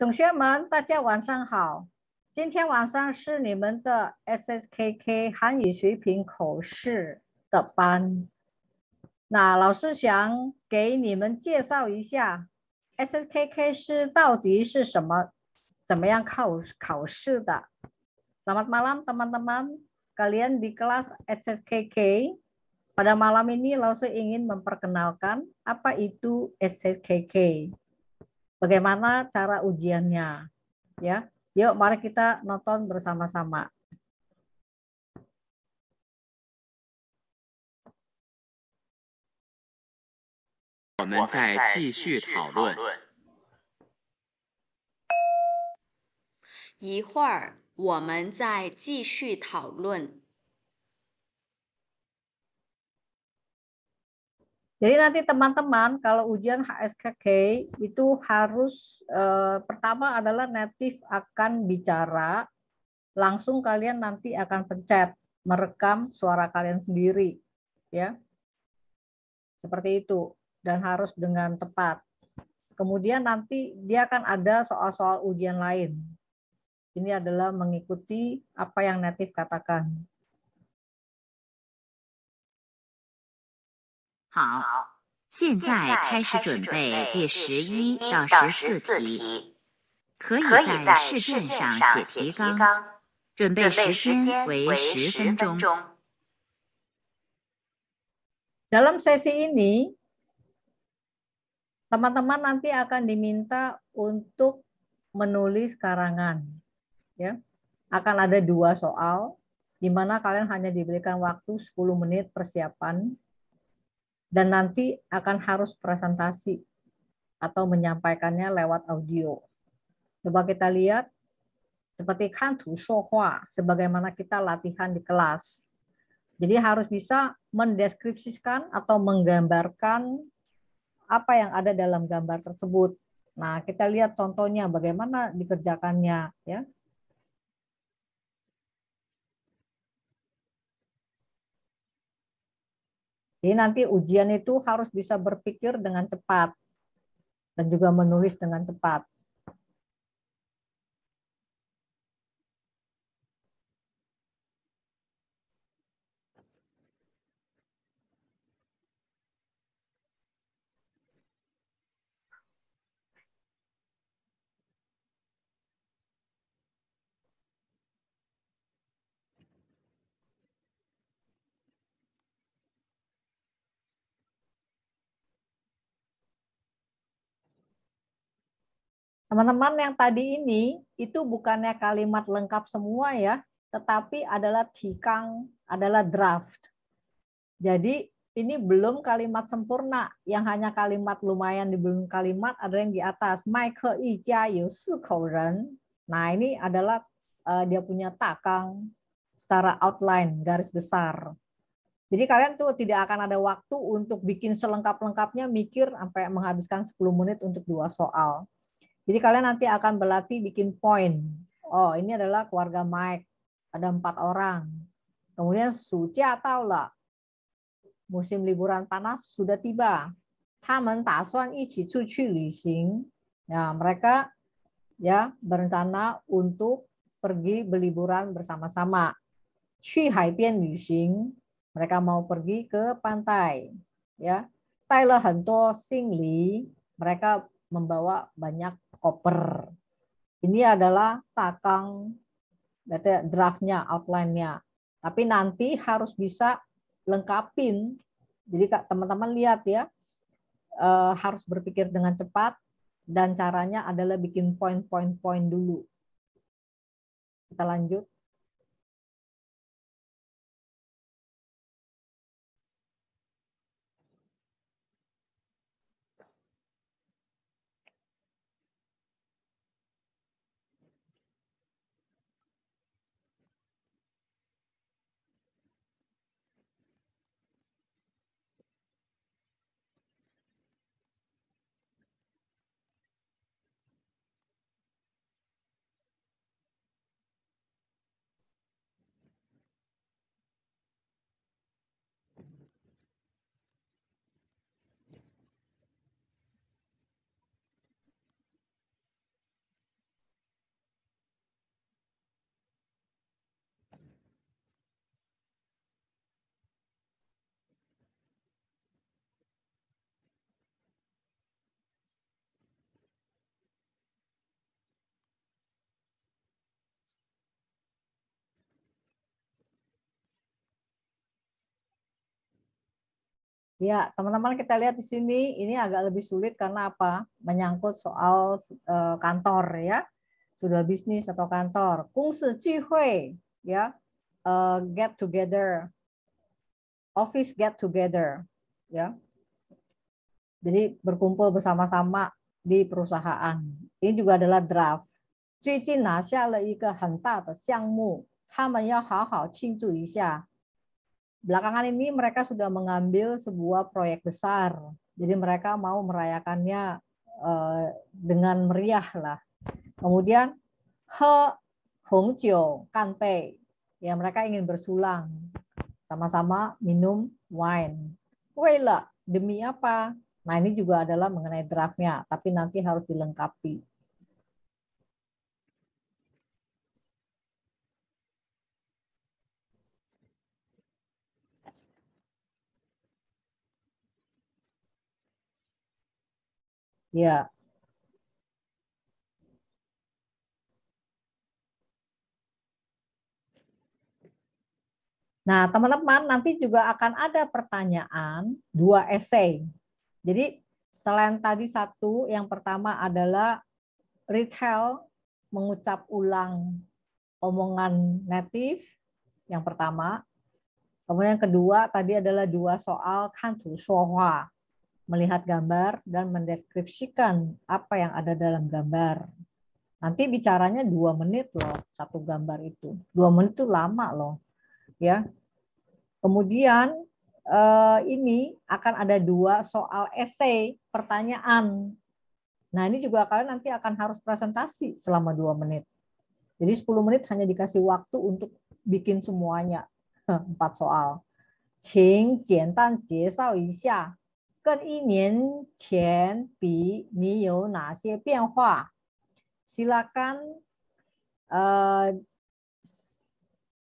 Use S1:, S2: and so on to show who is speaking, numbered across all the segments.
S1: 同学们，大家晚上好。今天晚上是你们的 SSKK 汉语水平口试的班。那老师想给你们介绍一下 SSKK 到底是什么，怎么样考试的。Selamat malam teman-teman. Kalian di kelas SSKK. Pada malam ini Lause ingin memperkenalkan apa itu SSKK. Bagaimana cara ujiannya, ya. Yuk mari kita nonton bersama-sama.
S2: 我们再继续讨论。
S3: 一会儿我们再继续讨论。
S1: Jadi nanti teman-teman kalau ujian HSKK itu harus pertama adalah native akan bicara, langsung kalian nanti akan pencet merekam suara kalian sendiri, ya. Seperti itu, dan harus dengan tepat. Kemudian nanti dia akan ada soal-soal ujian lain. Ini adalah mengikuti apa yang native katakan.
S4: 好，现在开始准备第11到14题，可以在试卷上写提纲，准备时间为10分钟。
S1: Dalam sesi ini, teman-teman nanti akan diminta untuk menulis karangan. Ya, akan ada 2 soal, di mana kalian hanya diberikan waktu 10 menit persiapan, dan nanti akan harus presentasi atau menyampaikannya lewat audio. Coba kita lihat, seperti kantu shohua, sebagaimana kita latihan di kelas. Jadi harus bisa mendeskripsikan atau menggambarkan apa yang ada dalam gambar tersebut. Nah, kita lihat contohnya bagaimana dikerjakannya, ya. Jadi nanti ujian itu harus bisa berpikir dengan cepat dan juga menulis dengan cepat. Teman-teman, yang tadi ini itu bukannya kalimat lengkap semua ya, tetapi adalah tikang, adalah draft. Jadi ini belum kalimat sempurna, yang hanya kalimat lumayan di belum kalimat ada yang di atas. Mai ke yi jia you si kou ren. Nah, ini adalah dia punya takang secara outline, garis besar. Jadi kalian tuh tidak akan ada waktu untuk bikin selengkap-lengkapnya, mikir sampai menghabiskan 10 menit untuk 2 soal. Jadi kalian nanti akan berlatih bikin poin. Oh, ini adalah keluarga Mike. Ada 4 orang. Kemudian Sucia tahu lah. Musim liburan panas sudah tiba. Tamen打算一起出去旅行. Ya, mereka ya berencana untuk pergi berliburan bersama-sama. 去海边旅行. Mereka mau pergi ke pantai. Ya. 带了很多行李. Mereka membawa banyak koper. Ini adalah takang, draftnya, outline-nya. Tapi nanti harus bisa lengkapin. Jadi teman-teman lihat ya, harus berpikir dengan cepat, dan caranya adalah bikin poin-poin dulu. Kita lanjut. Ya, teman-teman kita lihat di sini, ini agak lebih sulit karena apa? Menyangkut soal kantor ya. Sudah bisnis atau kantor. 公司聚会 ya, get together, office get together ya. Jadi berkumpul bersama-sama di perusahaan. Ini juga adalah draft. 最近拿下了一个很大的项目，他们要好好庆祝一下。Belakangan ini mereka sudah mengambil sebuah proyek besar. Jadi mereka mau merayakannya dengan meriah lah. Kemudian he hongjiu kanpei. Ya, mereka ingin bersulang. Sama-sama minum wine. Weila, demi apa? Nah, ini juga adalah mengenai draftnya, tapi nanti harus dilengkapi. Ya. Nah, teman-teman, nanti juga akan ada pertanyaan 2 esai. Jadi, selain tadi satu, yang pertama adalah retail, mengucap ulang omongan native, yang pertama. Kemudian yang kedua, tadi adalah 2 soal kantu shuohua, melihat gambar dan mendeskripsikan apa yang ada dalam gambar. Nanti bicaranya 2 menit loh, satu gambar itu. 2 menit itu lama loh. Ya. Kemudian ini akan ada 2 soal esai pertanyaan. Nah, ini juga kalian nanti akan harus presentasi selama 2 menit. Jadi 10 menit hanya dikasih waktu untuk bikin semuanya. 4 soal. 请简单介绍一下跟1年前比你有哪些变化? Silakan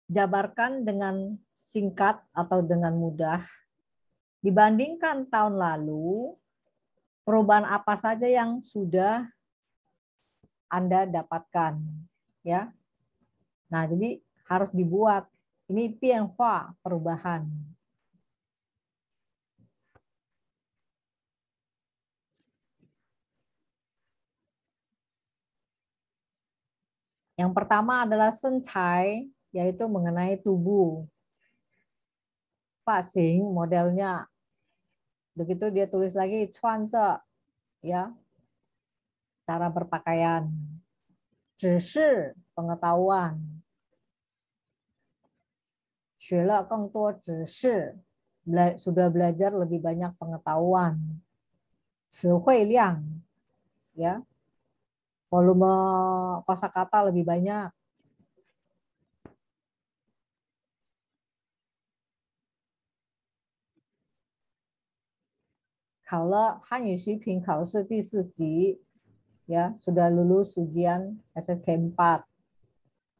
S1: jabarkan dengan singkat atau dengan mudah. Dibandingkan tahun lalu, perubahan apa saja yang sudah Anda dapatkan, ya. Nah, jadi harus dibuat ini pianhua, perubahan. Yang pertama adalah sencai, yaitu mengenai tubuh. Fasing modelnya. Begitu dia tulis lagi cuanze, ya. Cara berpakaian. 只是 pengetahuan. 学了更多知识, sudah belajar lebih banyak pengetahuan. 词汇量, ya. Volume kosakata lebih banyak. Kalau Hanyu Xiping 考试第4级, ya, sudah lulus ujian SSK 4.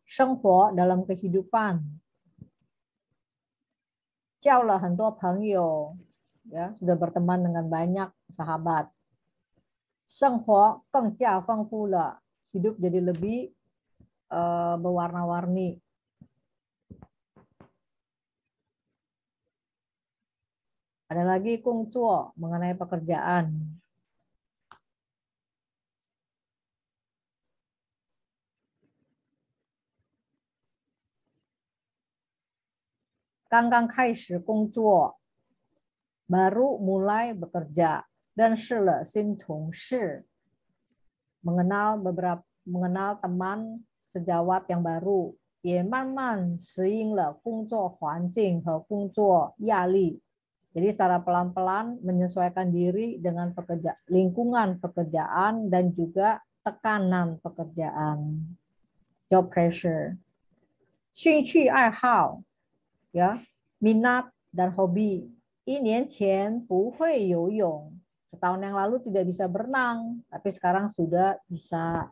S1: 生活 dalam kehidupan. 交了很多朋友, ya, sudah berteman dengan banyak sahabat. 生活更加丰富了, hidup jadi lebih berwarna-warni. Ada lagi kungcuo, mengenai pekerjaan. Ganggang kaishi kungcuo, baru mulai bekerja. Dan shile xin tongshi, mengenal teman sejawat yang baru. 也慢慢适应了工作环境和工作压力. Jadi secara pelan-pelan menyesuaikan diri dengan lingkungan pekerjaan dan juga tekanan pekerjaan. Job pressure. 兴趣爱好, ya, minat dan hobi. 1年前不会游泳. Setahun yang lalu tidak bisa berenang, tapi sekarang sudah bisa.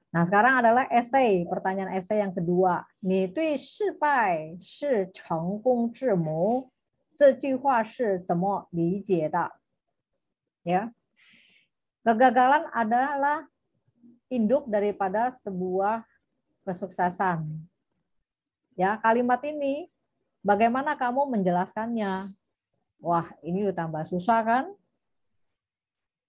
S1: Nah, sekarang adalah esai, pertanyaan esai yang kedua. 你对失败是成功之母 这句话是怎么理解的? Ya. Kegagalan adalah induk daripada sebuah kesuksesan. Ya, kalimat ini bagaimana kamu menjelaskannya? Wah, ini udah tambah susah kan?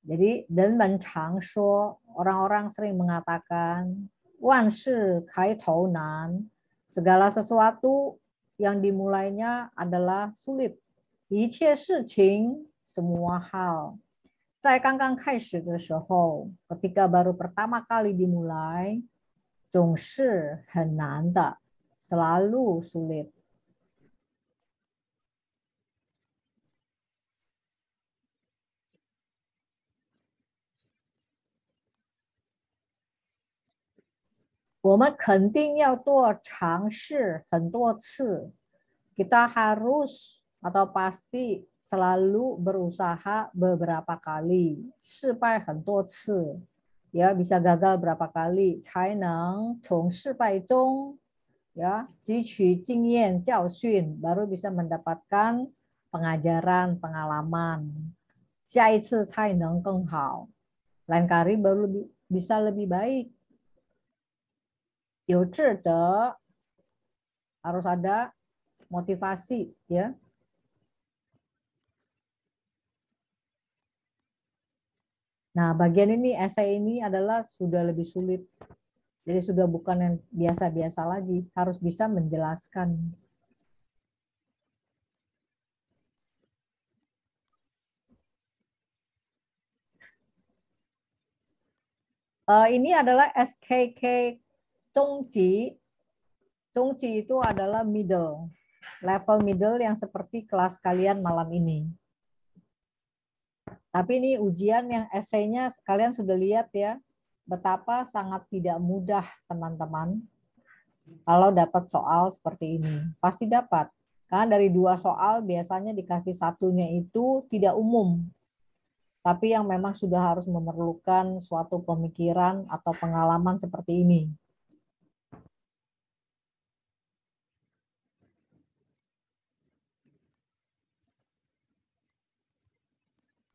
S1: Jadi, dan mencangso, orang-orang sering mengatakan, wan shi kai tou nan, segala sesuatu yang dimulainya adalah sulit. 一切事情, semua hal. 在刚刚开始的时候, ketika baru pertama kali dimulai, 总是很难的, selalu sulit. Kita 肯定要多尝试很多次. Kita harus atau pasti selalu berusaha beberapa kali. 失败很多次. Ya, bisa gagal berapa kali. 才能从失败中 ya, 汲取经验教训, baru bisa mendapatkan pengajaran, pengalaman. 下一次才能更好. Lain kali baru bisa lebih baik. 有志者 harus ada motivasi, ya. Nah, bagian ini esai ini adalah sudah lebih sulit. Jadi sudah bukan yang biasa-biasa lagi, harus bisa menjelaskan. Ini adalah SKK Zhongji. Zhongji itu adalah middle, level middle yang seperti kelas kalian malam ini. Tapi ini ujian yang esainya kalian sudah lihat ya, betapa sangat tidak mudah teman-teman. Kalau dapat soal seperti ini, pasti dapat. Karena dari 2 soal biasanya dikasih satunya itu tidak umum. Tapi yang memang sudah harus memerlukan suatu pemikiran atau pengalaman seperti ini.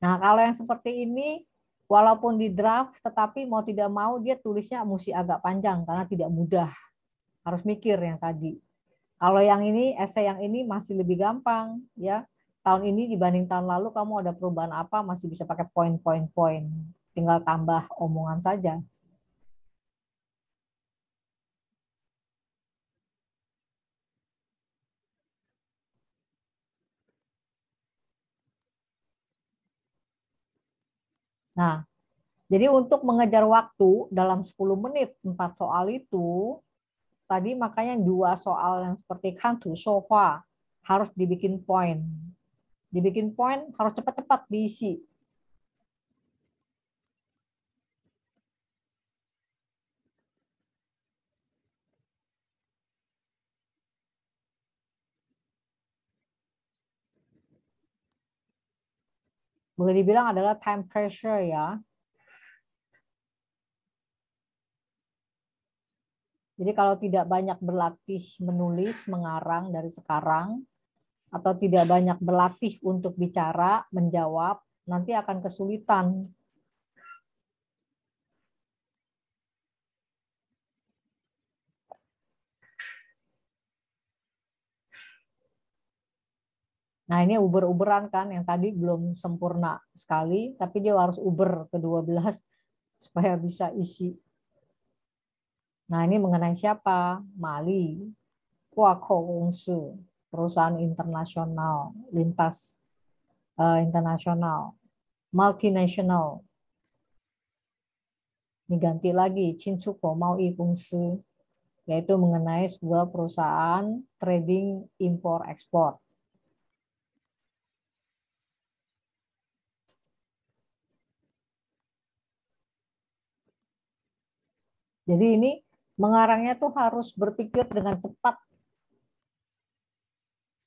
S1: Nah, kalau yang seperti ini, walaupun di draft, tetapi mau tidak mau dia tulisnya mesti agak panjang karena tidak mudah. Harus mikir yang tadi. Kalau yang ini, esai yang ini masih lebih gampang, ya. Tahun ini dibanding tahun lalu kamu ada perubahan apa, masih bisa pakai poin-poin-poin. Tinggal tambah omongan saja. Nah, jadi untuk mengejar waktu dalam 10 menit 4 soal itu, tadi makanya 2 soal yang seperti kantu sofa harus dibikin poin. Dibikin poin harus cepat-cepat diisi. Boleh dibilang adalah time pressure ya. Jadi kalau tidak banyak berlatih menulis, mengarang dari sekarang, atau tidak banyak berlatih untuk bicara, menjawab, nanti akan kesulitan. Nah, ini uber-uberan kan, yang tadi belum sempurna sekali, tapi dia harus uber ke-12 supaya bisa isi. Nah, ini mengenai siapa? Mali, Huakou Gongsi, perusahaan internasional, lintas internasional, multinational. Ini ganti lagi, Qinchukou Maoyi Gongsi, yaitu mengenai sebuah perusahaan trading impor-ekspor. Jadi ini mengarangnya tuh harus berpikir dengan cepat.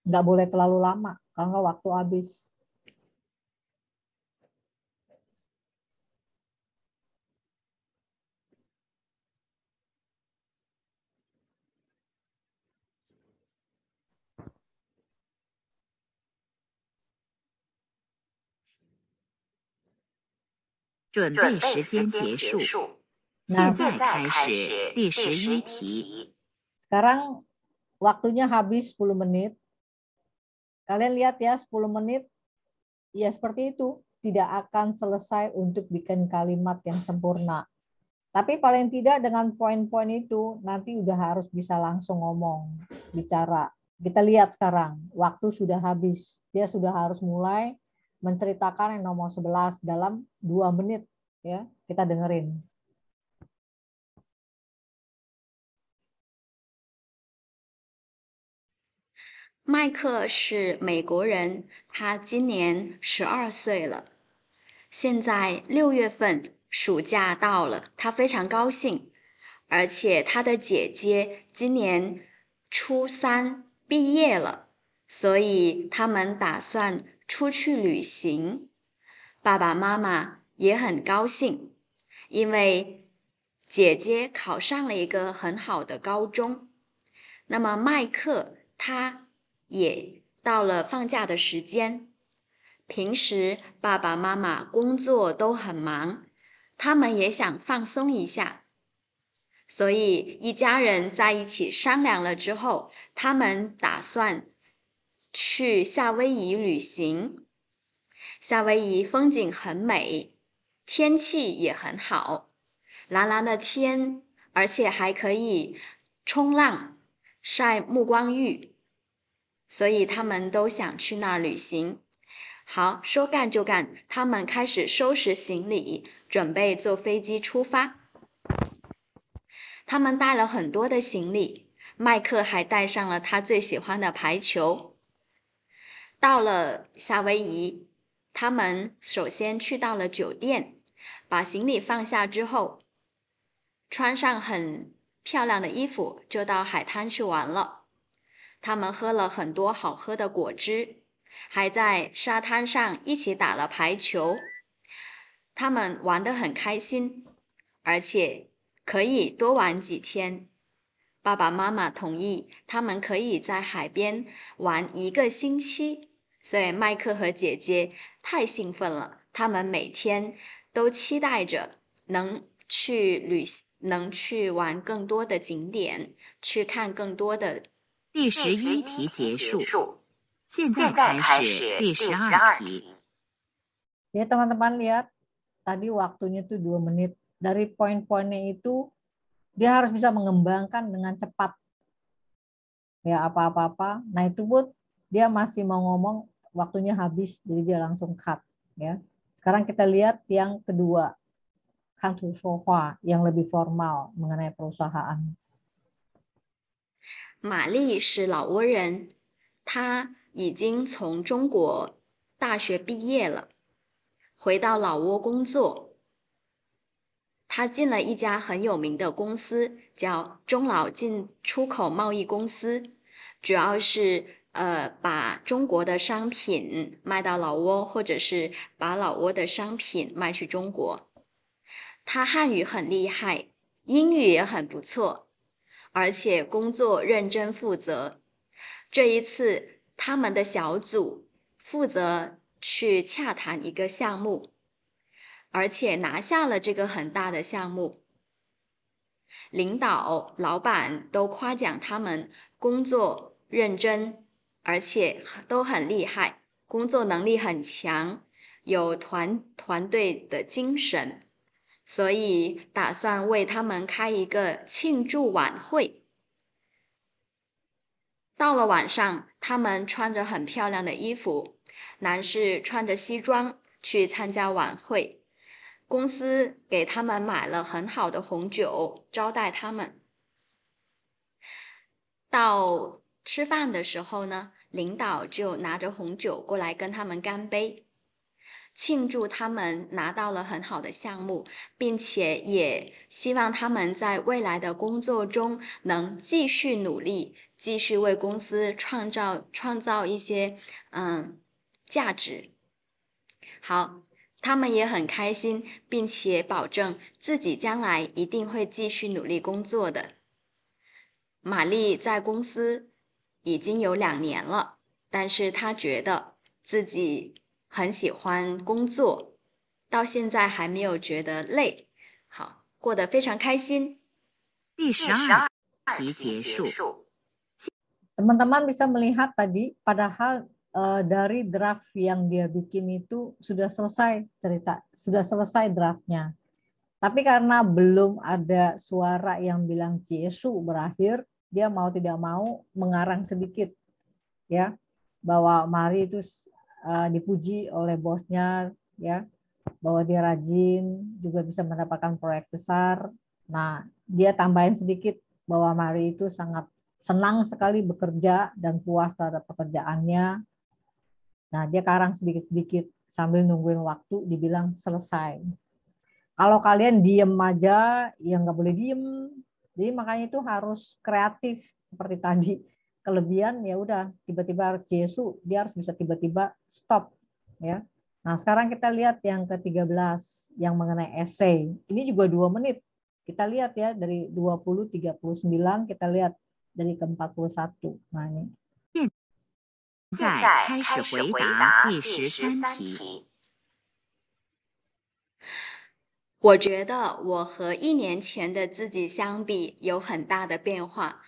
S1: Nggak boleh terlalu lama, kalau nggak waktu habis.
S4: Nah, 现在开始第11题.
S1: Sekarang waktunya habis 10 menit. Kalian lihat ya, 10 menit Ya seperti itu, tidak akan selesai untuk bikin kalimat yang sempurna. Tapi paling tidak dengan poin-poin itu nanti udah harus bisa langsung ngomong, bicara. Kita lihat sekarang, waktu sudah habis. Dia sudah harus mulai menceritakan yang nomor 11 dalam 2 menit. Ya, kita dengerin.
S3: 麦克是美国人，他今年12岁了。现在6月份，暑假到了，他非常高兴，而且他的姐姐今年初3毕业了，所以他们打算出去旅行。爸爸妈妈也很高兴，因为姐姐考上了一个很好的高中。那么麦克他也到了放假的时间。平时爸爸妈妈工作都很忙，他们也想放松一下，所以一家人在一起商量了之后，他们打算去夏威夷旅行。夏威夷风景很美，天气也很好，蓝蓝的天，而且还可以冲浪、晒目光浴，所以他们都想去那儿旅行。好，说干就干，他们开始收拾行李，准备坐飞机出发。他们带了很多的行李，麦克还带上了他最喜欢的排球。到了夏威夷，他们首先去到了酒店，把行李放下之后，穿上很漂亮的衣服，就到海滩去玩了。他们喝了很多好喝的果汁，还在沙滩上一起打了排球。他们玩得很开心，而且可以多玩几天。爸爸妈妈同意他们可以在海边玩1个星期，所以麦克和姐姐太兴奋了，他们每天都期待着能去玩更多的景点，去看更多的。
S4: 第11题结束，现在开始第12题。
S1: Ya teman-teman lihat, tadi waktunya itu 2 menit. Dari poin-poinnya itu, dia harus bisa mengembangkan dengan cepat. Ya apa-apa. Nah itu pun dia masih mau ngomong, waktunya habis, jadi dia langsung cut. Ya. Sekarang kita lihat yang kedua, kantu sofa, yang lebih formal mengenai perusahaan.
S3: 玛丽是老挝人，她已经从中国大学毕业了，回到老挝工作。她进了一家很有名的公司，叫中老进出口贸易公司，主要是把中国的商品卖到老挝，或者是把老挝的商品卖去中国。她汉语很厉害，英语也很不错，而且工作认真负责。这一次，他们的小组负责去洽谈一个项目，而且拿下了这个很大的项目。领导、老板都夸奖他们工作认真，而且都很厉害，工作能力很强，有团队的精神，所以打算为他们开一个庆祝晚会。到了晚上，他们穿着很漂亮的衣服，男士穿着西装去参加晚会。公司给他们买了很好的红酒招待他们。到吃饭的时候呢，领导就拿着红酒过来跟他们干杯，庆祝他们拿到了很好的项目，并且也希望他们在未来的工作中能继续努力，继续为公司创造一些价值。好，他们也很开心，并且保证自己将来一定会继续努力工作的。玛丽在公司已经有2年了，但是她觉得自己很喜欢工作，到现在还没有觉得累。好，过得非常开心。
S4: 第12题结束。
S1: Teman-teman bisa melihat tadi, padahal dari draft yang dia bikin itu sudah selesai cerita, sudah selesai draftnya. Tapi karena belum ada suara yang bilang Jesu berakhir, dia mau tidak mau mengarang sedikit, ya, bahwa Mari itu dipuji oleh bosnya, ya, bahwa dia rajin, juga bisa mendapatkan proyek besar. Nah, dia tambahin sedikit bahwa Mari itu sangat senang sekali bekerja dan puas terhadap pekerjaannya. Nah, dia karang sedikit-sedikit sambil nungguin waktu, dibilang selesai. Kalau kalian diem aja, ya nggak boleh diem. Jadi makanya itu harus kreatif seperti tadi. Kelebihan ya udah tiba-tiba Jesu dia harus bisa tiba-tiba stop, ya. Nah, sekarang kita lihat yang ke-13 yang mengenai essay. Ini juga 2 menit. Kita lihat ya dari 20:39 kita lihat dari ke-41. Nah, ini.
S4: 现在开始回答第13题。
S3: 我觉得我和1年前的自己相比有很大的变化。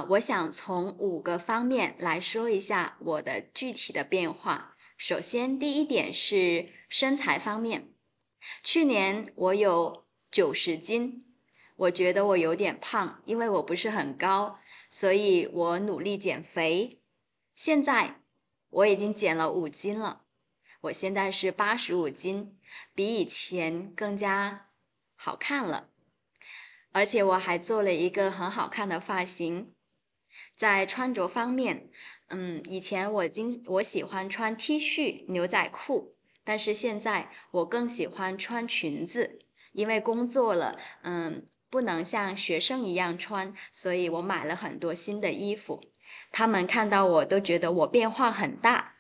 S3: 我想从5个方面来说一下我的具体的变化。首先，第一点是身材方面。去年我有90斤，我觉得我有点胖，因为我不是很高，所以我努力减肥。现在我已经减了5斤了，我现在是85斤，比以前更加好看了。而且我还做了一个很好看的发型。在穿着方面，以前我喜欢穿 T 恤、牛仔裤，但是现在我更喜欢穿裙子，因为工作了，不能像学生一样穿，所以我买了很多新的衣服。他们看到我都觉得我变化很大。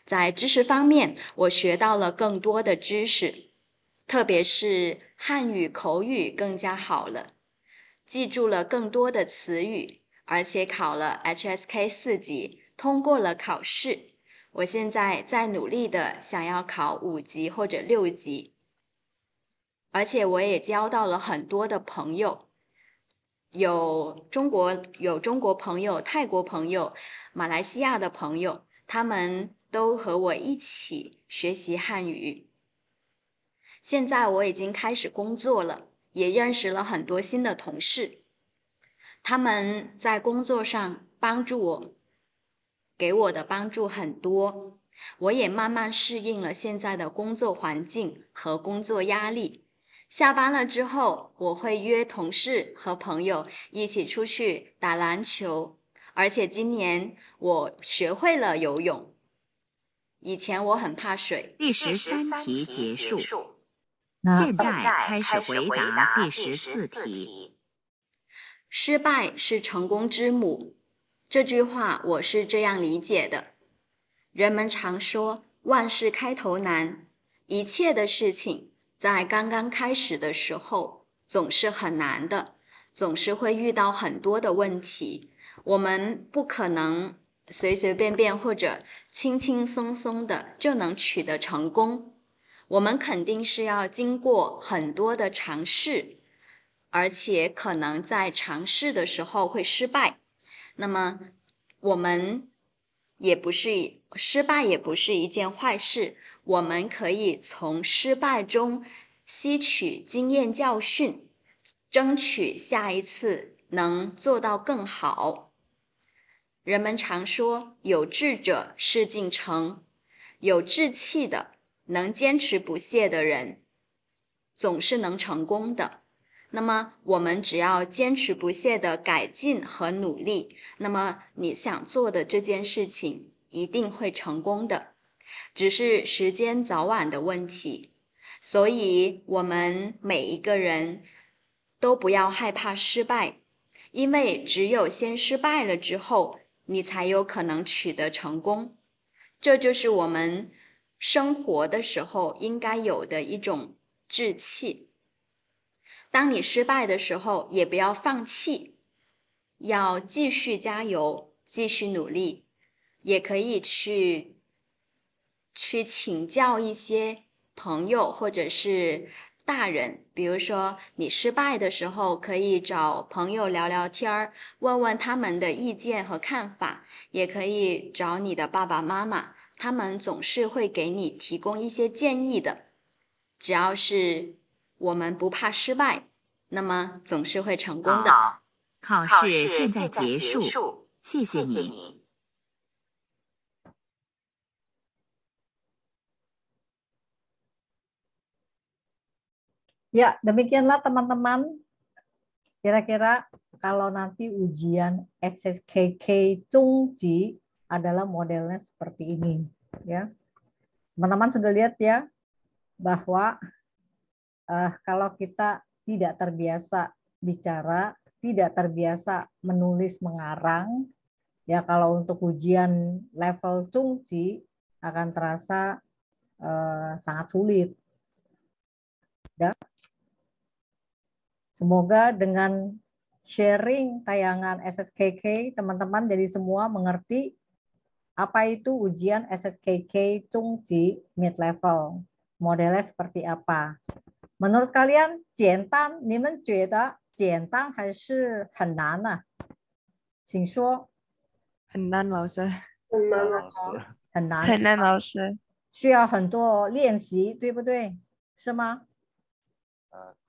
S3: 在知识方面，我学到了更多的知识，特别是汉语口语更加好了，记住了更多的词语，而且考了 HSK 4级，通过了考试。我现在在努力的想要考5级或者6级，而且我也交到了很多的朋友，有中国朋友、泰国朋友、马来西亚的朋友，他们都和我一起学习汉语。现在我已经开始工作了，也认识了很多新的同事，他们在工作上帮助我，给我的帮助很多。我也慢慢适应了现在的工作环境和工作压力。下班了之后，我会约同事和朋友一起出去打篮球，而且今年我学会了游泳。以前我很怕水。
S4: 第13题结束。
S1: Nah,
S4: 现在开始回答第14题。
S3: 失败是成功之母，这句话我是这样理解的。人们常说万事开头难，一切的事情在刚刚开始的时候总是很难的，总是会遇到很多的问题。我们不可能随随便便或者轻轻松松的就能取得成功，我们肯定是要经过很多的尝试，而且可能在尝试的时候会失败。那么我们失败也不是一件坏事，我们可以从失败中吸取经验教训，争取下一次能做到更好。人们常说有志者事竟成，有志气的能坚持不懈的人总是能成功的。那么我们只要坚持不懈的改进和努力，那么你想做的这件事情一定会成功的，只是时间早晚的问题。所以我们每一个人都不要害怕失败，因为只有先失败了之后，你才有可能取得成功。这就是我们生活的时候应该有的一种志气。当你失败的时候，也不要放弃，要继续加油，继续努力，也可以去请教一些朋友或者是大人，比如说你失败的时候，可以找朋友聊聊天儿，问问他们的意见和看法，也可以找你的爸爸妈妈，他们总是会给你提供一些建议的。只要是我们不怕失败，那么总是会成功的。
S4: 好，考试现在结束，谢谢你。
S1: Ya, demikianlah teman-teman. Kira-kira kalau nanti ujian SSKK Zhongji adalah modelnya seperti ini, ya. Teman-teman sudah lihat ya bahwa kalau kita tidak terbiasa bicara, tidak terbiasa menulis mengarang, ya kalau untuk ujian level Zhongji akan terasa sangat sulit. Ya. Semoga dengan sharing tayangan SSKK, teman-teman jadi semua mengerti apa itu ujian SSKK Zhongji mid level. Modelnya seperti apa. Menurut kalian, 简单，你们觉得简单还是很难呢？请说。
S5: 很难，老师。
S6: 很难老师。
S1: 很难，
S5: 很难，老师。
S1: 需要很多练习，对不对？是吗？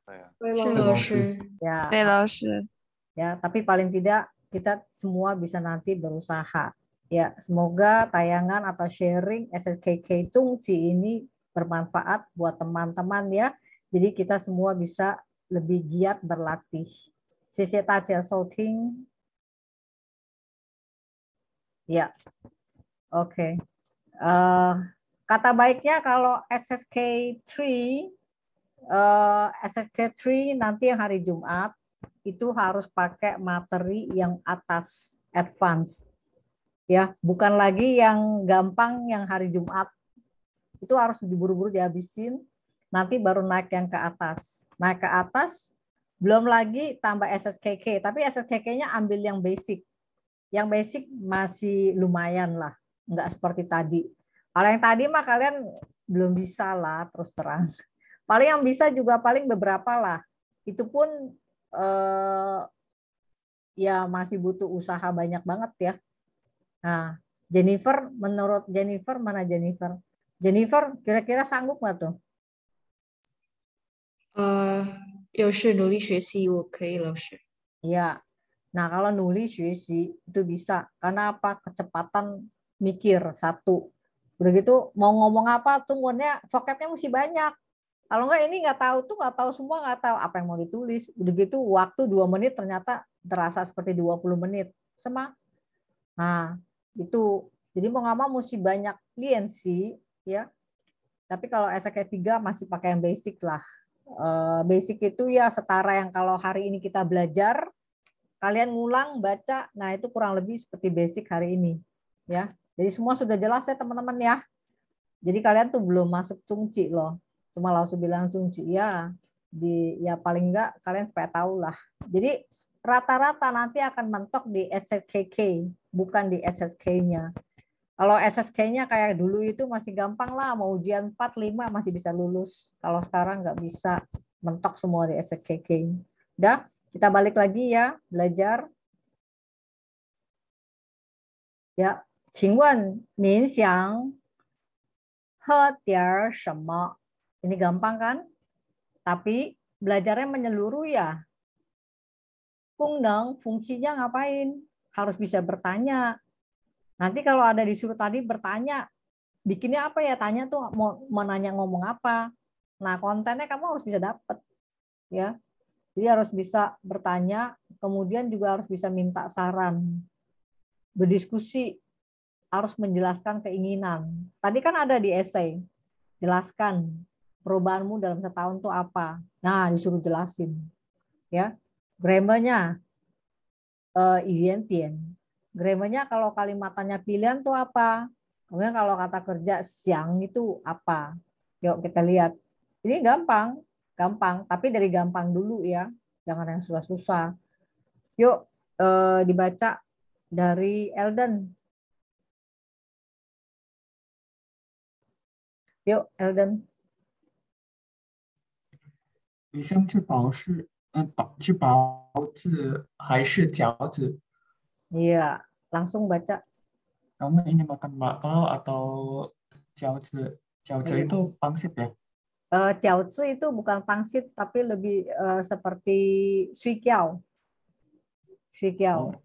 S6: 对啊。
S3: 是老师。
S1: Ya,
S5: 对，老师。
S1: ya, tapi paling tidak kita semua bisa nanti berusaha. Ya, semoga tayangan atau sharing SSKK Zhongji ini bermanfaat buat teman-teman ya. Jadi kita semua bisa lebih giat berlatih. 谢谢大家收听。Ya, oke. Kata baiknya kalau SSK3 nanti yang hari Jumat itu harus pakai materi yang atas, advance. Ya, bukan lagi yang gampang yang hari Jumat. Itu harus diburu-buru dihabisin, nanti baru naik yang ke atas. Naik ke atas, belum lagi tambah SSKK, tapi SSKK-nya ambil yang basic. Yang basic masih lumayan lah, nggak seperti tadi. Kalau yang tadi mah kalian belum bisa lah, terus terang. Paling yang bisa juga paling beberapa lah. Itu pun ya masih butuh usaha banyak banget ya. Nah, Jennifer, menurut Jennifer, mana Jennifer? Jennifer, kira-kira sanggup nggak tuh?
S7: 要是努力学习，我可以，老师。
S1: Iya. Nah, kalau nulis sih itu bisa. Karena apa? Kecepatan mikir satu. Udah gitu mau ngomong apa tuh vocabnya mesti banyak. Kalau enggak ini nggak tahu semua, nggak tahu apa yang mau ditulis. Udah gitu waktu 2 menit ternyata terasa seperti 20 menit. Sama. Nah, itu. Jadi mau nggak mau mesti banyak liensi ya. Tapi kalau SK3 masih pakai yang basic lah. Basic itu ya setara yang kalau hari ini kita belajar, kalian ngulang baca, nah itu kurang lebih seperti basic hari ini, ya. Jadi semua sudah jelas ya teman-teman ya. Jadi kalian tuh belum masuk Zhongji loh. Cuma langsung bilang Zhongji ya, ya paling enggak kalian supaya tahu lah. Jadi rata-rata nanti akan mentok di SSKK, bukan di SSK-nya. Kalau SSK-nya kayak dulu itu masih gampang lah, mau ujian 4, 5 masih bisa lulus. Kalau sekarang nggak bisa, mentok semua di SSKK. Udah, kita balik lagi ya, belajar. Ya, 请问您想喝点什么? Ini gampang kan? Tapi belajarnya menyeluruh ya. Fungneung, fungsinya ngapain? Harus bisa bertanya. Nanti kalau ada disuruh tadi bertanya, bikinnya apa ya? Tanya tuh mau nanya ngomong apa. Nah, kontennya kamu harus bisa dapat. Ya. Jadi harus bisa bertanya, kemudian juga harus bisa minta saran. Berdiskusi, harus menjelaskan keinginan. Tadi kan ada di essay. Jelaskan perubahanmu dalam setahun tuh apa. Nah, disuruh jelasin. Ya. Grammarnya Grammarnya kalau kalimatannya pilihan tuh apa? Kemudian kalau kata kerja siang itu apa? Yuk kita lihat. Ini gampang, tapi dari gampang dulu ya. Jangan yang susah-susah. Yuk dibaca dari Elden. Yuk Elden.
S8: 你想吃包子还是饺子？
S1: Iya, langsung baca.
S8: Kamu ingin makan bakpao atau jiaozi? Jiaozi
S1: Iya.
S8: itu pangsit ya?
S1: Jiaozi itu bukan pangsit, tapi lebih seperti sui kiao. Sui kiao.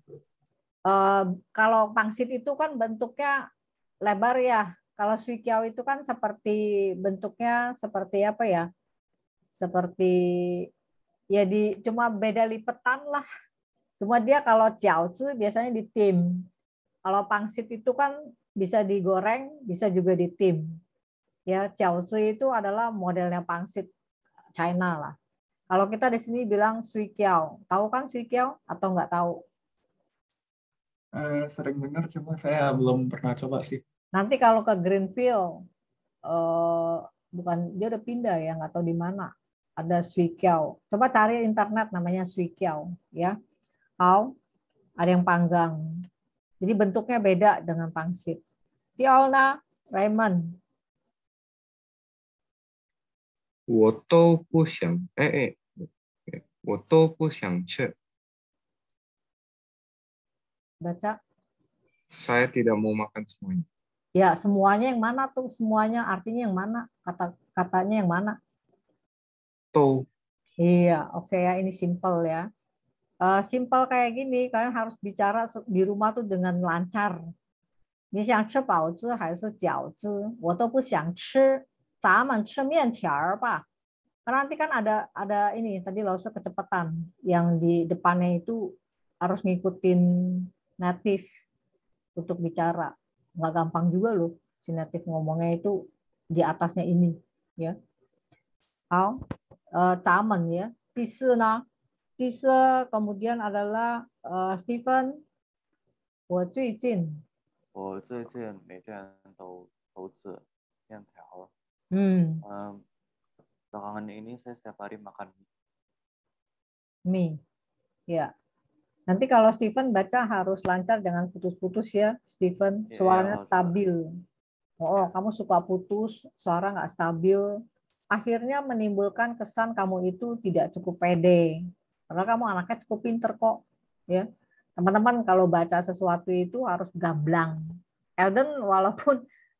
S8: Oh,
S1: Kalau pangsit itu kan bentuknya lebar ya. Kalau sui kiao itu kan seperti bentuknya seperti apa ya? Seperti ya cuma beda lipetan lah. Cuma dia kalau jiaozi biasanya ditim. Kalau pangsit itu kan bisa digoreng, bisa juga ditim. Ya, jiaozi itu adalah modelnya pangsit China lah. Kalau kita di sini bilang sui kiao, tahu kan sui kiao atau nggak tahu?
S8: sering dengar cuma saya belum pernah coba sih.
S1: Nanti kalau ke Greenfield, bukan dia udah pindah ya, nggak tahu di mana. Ada sui kiao. Coba cari internet namanya sui kiao, ya. Au, ada yang panggang. Jadi bentuknya beda dengan pangsit. Tiolna, Raymond.
S9: 我都不想，我都不想吃，
S1: Baca.
S9: saya tidak mau makan semuanya.
S1: Ya, semuanya yang mana tuh? Semuanya artinya yang mana? Katanya yang mana?
S9: 都
S1: Iya, oke ya, ini simple ya. Simple kayak gini, kalian harus bicara di rumah tuh dengan lancar. 你想吃包子还是饺子？我都不想吃，咱们吃面条儿吧。Karena nanti kan ada ini tadi Lausa kecepatan yang di depannya itu harus ngikutin native untuk bicara. Nggak gampang juga loh si native ngomongnya itu di atasnya ini ya. 好，咱们 ya. 第四呢，第四 kemudian adalah Stephen，我最近
S6: 我最近每天都吃面条。
S1: hmm,
S6: Belakangan ini saya setiap hari makan
S1: mie ya. Nanti kalau Stephen baca harus lancar, jangan putus-putus ya, Stephen.
S6: Ya,
S1: Suaranya
S6: harus.
S1: stabil. Oh,
S6: Ya.
S1: kamu suka putus, suara nggak stabil. Akhirnya menimbulkan kesan kamu itu tidak cukup pede. Padahal kamu anaknya cukup pinter kok. Ya, teman-teman kalau baca sesuatu itu harus gamblang. Elden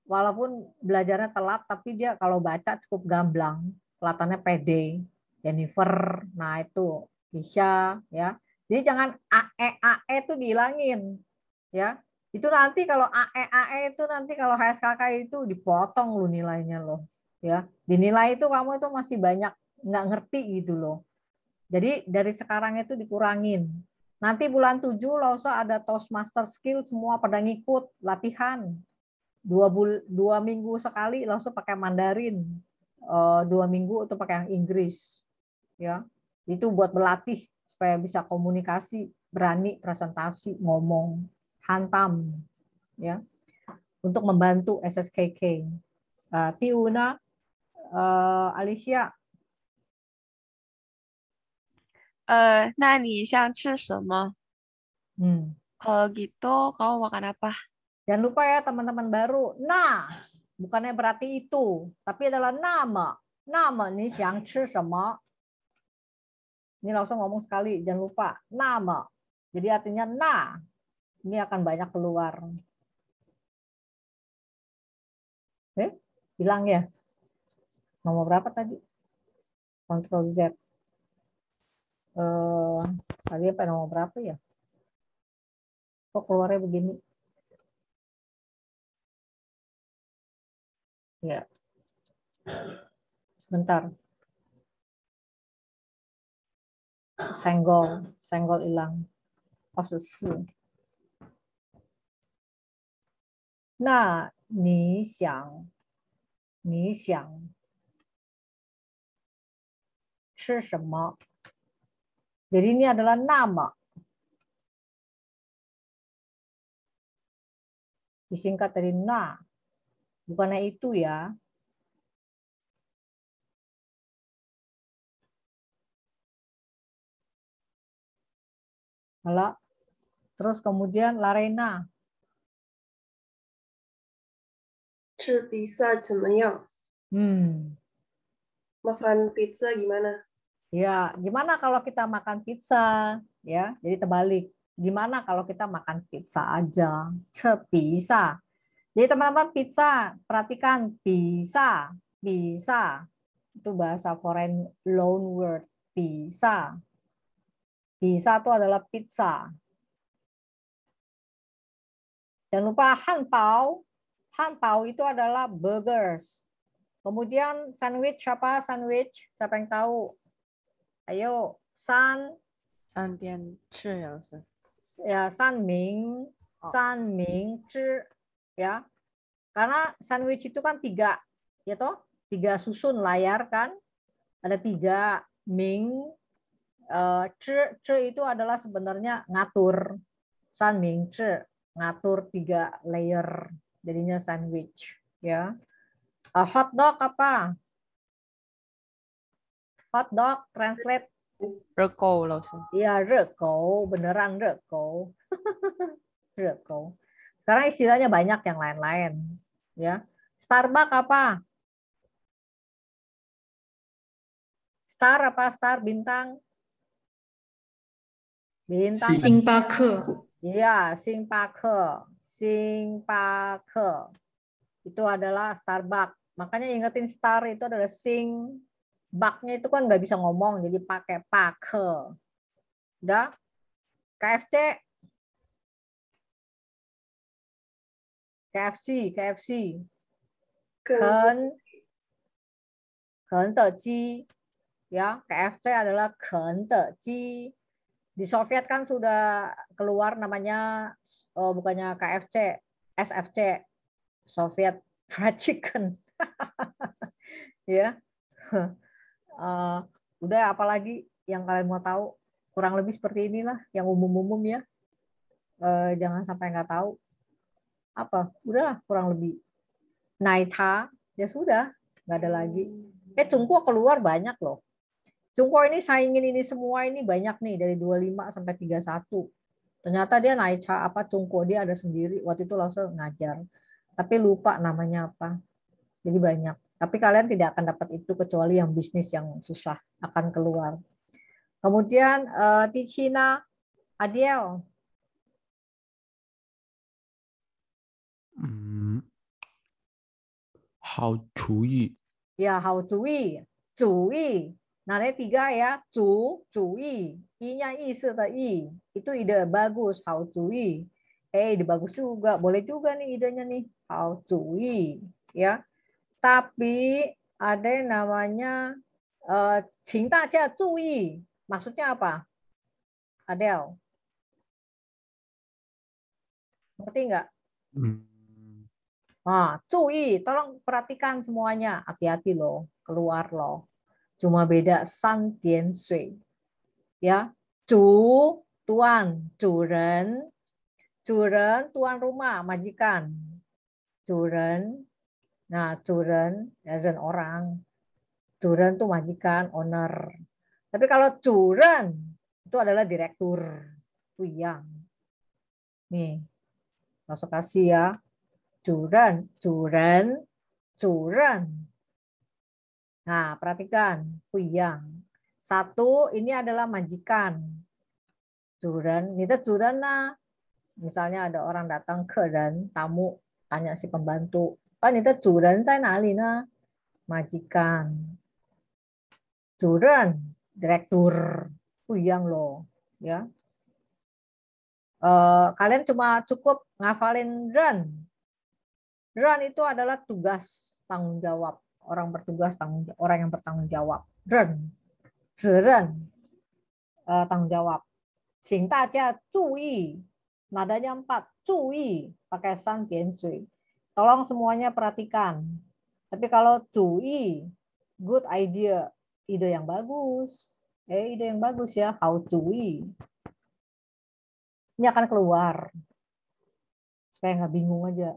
S1: walaupun belajarnya telat, tapi dia kalau baca cukup gamblang, kelihatannya pede. Jennifer, nah itu bisa ya. Jadi jangan AE itu dihilangin ya. Itu nanti kalau AE itu nanti kalau HSKK itu dipotong lu nilainya loh ya. Dinilai itu kamu itu masih banyak nggak ngerti gitu loh. Jadi dari sekarang itu dikurangin. Nanti bulan 7 Lausa ada Toastmaster Skill, semua pada ngikut latihan. 2 minggu sekali Lausa pakai Mandarin. 2 minggu itu pakai yang Inggris. Ya. Itu buat berlatih supaya bisa komunikasi, berani presentasi, ngomong, hantam ya. Untuk membantu SSKK. Tiuna, Alicia.
S5: 那你想吃什么？ Kalau gitu, kamu makan apa?
S1: Jangan lupa ya teman-teman baru. Nah, bukannya berarti itu, tapi adalah nama. Nama ni xiang chi shema. Ini langsung ngomong sekali, jangan lupa. Nama. Jadi artinya nah. Ini akan banyak keluar. Bilang ya. Nomor berapa tadi? Ctrl Z. Tadi apa nomor berapa ya? Kok keluarnya begini? Ya. Sebentar. Senggol hilang. Nah, ni xiang. 吃什么? Jadi ini adalah nama. Disingkat dari na. Bukannya itu ya. Halo. Terus kemudian Larena.
S10: 吃比萨怎么样？
S1: Hmm.
S10: Makan pizza gimana?
S1: Ya, gimana kalau kita makan pizza? Ya, jadi terbalik. Gimana kalau kita makan pizza aja? Bisa. Jadi teman-teman pizza, perhatikan bisa, bisa. Itu bahasa foreign loan word. Bisa. Bisa itu adalah pizza. Jangan lupa hanpao. Hanpao itu adalah burgers. Kemudian sandwich apa? Sandwich. Siapa yang tahu? Ayo, san
S11: 三点吃要是
S1: ya sanming, sanming zhi ya. Karena sandwich itu kan tiga, ya toh? Tiga susun layar kan? Ada tiga ming. Zhi itu adalah sebenarnya ngatur. Sanming zhi ngatur tiga layer, jadinya sandwich ya. Hot dog apa? Hot dog translate
S11: 热狗老师
S1: ya rekou, beneran rekou. Rekou. Karena istilahnya banyak yang lain-lain ya. Starbucks apa? Star apa? Star bintang. Bintang.
S7: Singpake.
S1: Iya, Singpake. Singpake. Itu adalah Starbucks. Makanya ingetin star itu adalah sing. Baknya itu kan nggak bisa ngomong, jadi pakai pake. Udah? KFC. KFC. Kenteji. Ya, KFC adalah kenteji. Di Soviet kan sudah keluar namanya, bukannya KFC, SFC, Soviet Fried Chicken. Ya. Udah, apalagi yang kalian mau tahu? Kurang lebih seperti inilah yang umum-umum ya. Jangan sampai nggak tahu. Apa? Udahlah, kurang lebih. Naicha, ya sudah, nggak ada lagi. Cungkuo keluar banyak loh. Cungkuo ini saingin ini semua ini banyak nih dari 25 sampai 31. Ternyata dia Naicha apa Cungkuo dia ada sendiri. Waktu itu langsung ngajar. Tapi lupa namanya apa. Jadi banyak. Tapi kalian tidak akan dapat itu kecuali yang bisnis yang susah akan keluar. Kemudian di Cina, Adiel.
S8: 好主意
S1: Ya, hao zui. Zui. Nah, ini tiga ya. Zui. I-nya isi atau i. Itu ide bagus. Hao zui. Ide bagus juga. Boleh juga nih idenya nih. Hao zui. Ya. Tapi ada yang namanya qing dajia zui. Maksudnya apa? Adel. Ngerti nggak? Zui, tolong perhatikan semuanya. Hati-hati loh, keluar loh. Cuma beda san dian sui. Ya, tuan, juren, tuan rumah, majikan. Juren, nah juren, ren orang. Juren tuh majikan, owner. Tapi kalau juren itu adalah direktur. Yang. Nih, langsung kasih ya. Juren. Nah, perhatikan. Yang. Satu, ini adalah majikan. Juren. Ini tuh juren nah. Misalnya ada orang datang keren, tamu, tanya si pembantu. Ini tuh juren zai nali nah. Majikan. Juren. Direktur. Yang loh. Ya. Kalian cuma cukup ngafalin ren. Ren itu adalah tugas tanggung jawab. Orang bertugas orang yang bertanggung jawab. Ren. Zeren. Tanggung jawab. Qing dajia zui. Nadanya 4. Zui. Pakai san dian sui. Tolong semuanya perhatikan. Tapi kalau zui, good idea. Ide yang bagus. Ide yang bagus ya. Hao zui. Ini akan keluar. Supaya nggak bingung aja.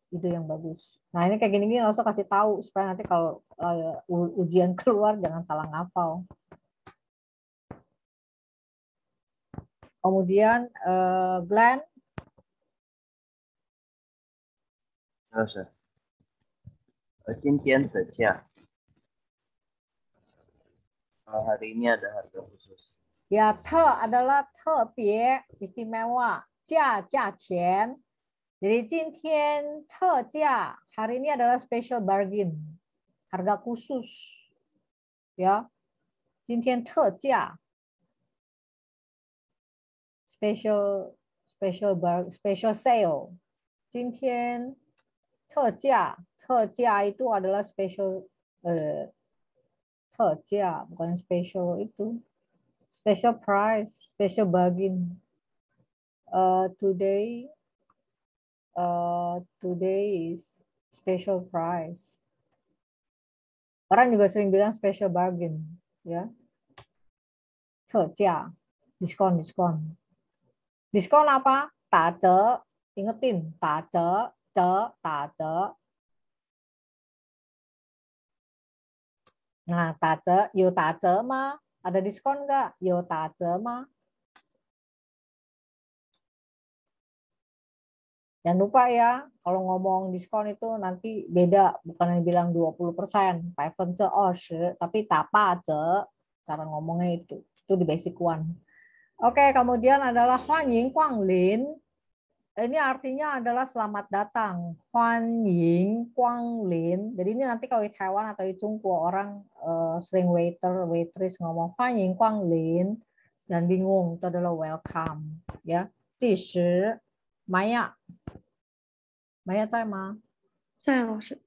S1: Ide yang bagus. Nah ini kayak gini-gini langsung kasih tahu supaya nanti kalau ujian keluar jangan salah ngafal. Kemudian Glenn.
S6: 是。今天的假。hari ini ada harga khusus.
S1: Ya, te adalah 特别 istimewa, 价 价钱. Jadi 今天特价 hari ini adalah special bargain, harga khusus. Ya, 今天特价 special sale. 今天特价itu adalah special 特价 bukan special itu. Special price, special bargain. Today is special price. Orang juga sering bilang special bargain, ya. 特价, diskon. Diskon apa? 打折, ingetin, 打折,打折. Nah, 打折, 有打折吗? Ada diskon nggak? 有打折吗? Jangan lupa ya, kalau ngomong diskon itu nanti beda, bukan yang bilang 20%, 20%, tapi 打折, cara ngomongnya itu di basic one. Oke, kemudian adalah 欢迎光临. Ini artinya adalah selamat datang. 欢迎光临. Jadi ini nanti kalau di Taiwan atau di Chungguo orang sering waitress ngomong 欢迎光临, dan bingung itu adalah welcome, ya. 第10 Maya 在吗？
S10: 在，老师。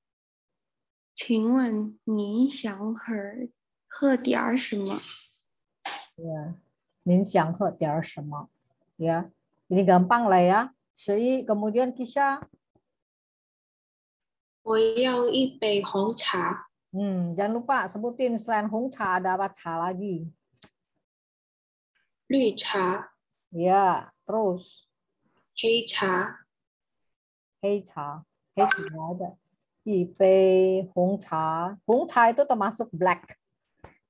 S10: 请问您想喝点什么？
S1: Ya, 您想喝点什么？ Ya, ini gampang lah ya. Kemudian Kisha.
S10: 我要一杯红茶。
S1: Jangan lupa sebutin selain Hong Cha ada apa cha lagi?
S10: 绿茶。
S1: Ya, terus
S10: 黑茶。
S1: 黑茶ada. 一杯红茶. Hong Cha itu termasuk black.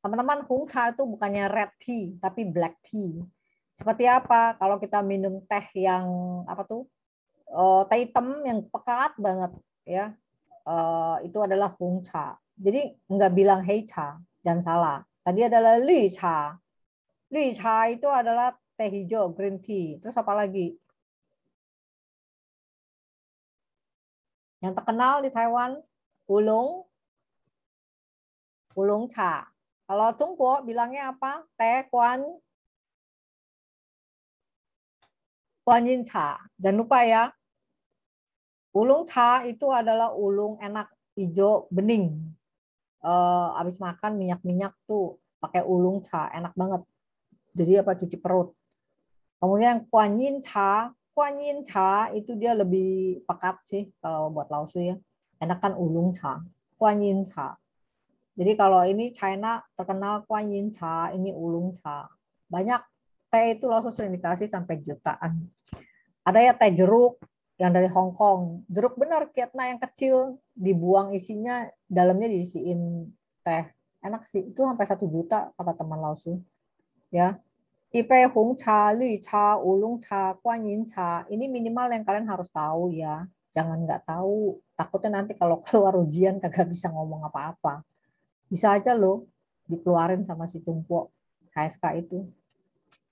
S1: Teman-teman, Hong Cha itu bukannya red tea, tapi black tea. Seperti apa? Kalau kita minum teh yang apa tuh? Teh hitam yang pekat banget, ya. Itu adalah Hong Cha. Jadi nggak bilang hei cha, jangan salah. Tadi adalah Lü Cha. Lü Cha itu adalah teh hijau, green tea. Terus apa lagi? Yang terkenal di Taiwan, Oolong Cha. Kalau Chungguo bilangnya apa? Teh Guanyin Cha. Jangan lupa ya. Oolong Cha itu adalah ulung enak hijau bening. Habis makan minyak-minyak tuh pakai ulung cha, enak banget. Jadi apa, cuci perut. Kemudian Guanyin Cha itu dia lebih pekat sih kalau buat Laosu ya. Enakan ulung cha, Guanyin Cha. Jadi kalau ini China terkenal Guanyin Cha, ini ulung cha. Banyak teh itu Laosu sering dikasih sampai jutaan. Ada ya teh jeruk yang dari Hong Kong. Jeruk benar, kiatna yang kecil, dibuang isinya, dalamnya diisiin teh. Enak sih, itu sampai 1 juta kata teman Laosu. Ya. Ipe Hong Cha, Lü Cha, Oolong Cha, Guanyin Cha. Ini minimal yang kalian harus tahu ya. Jangan nggak tahu. Takutnya nanti kalau keluar ujian kagak bisa ngomong apa-apa. Bisa aja loh dikeluarin sama si Chungguo HSK itu.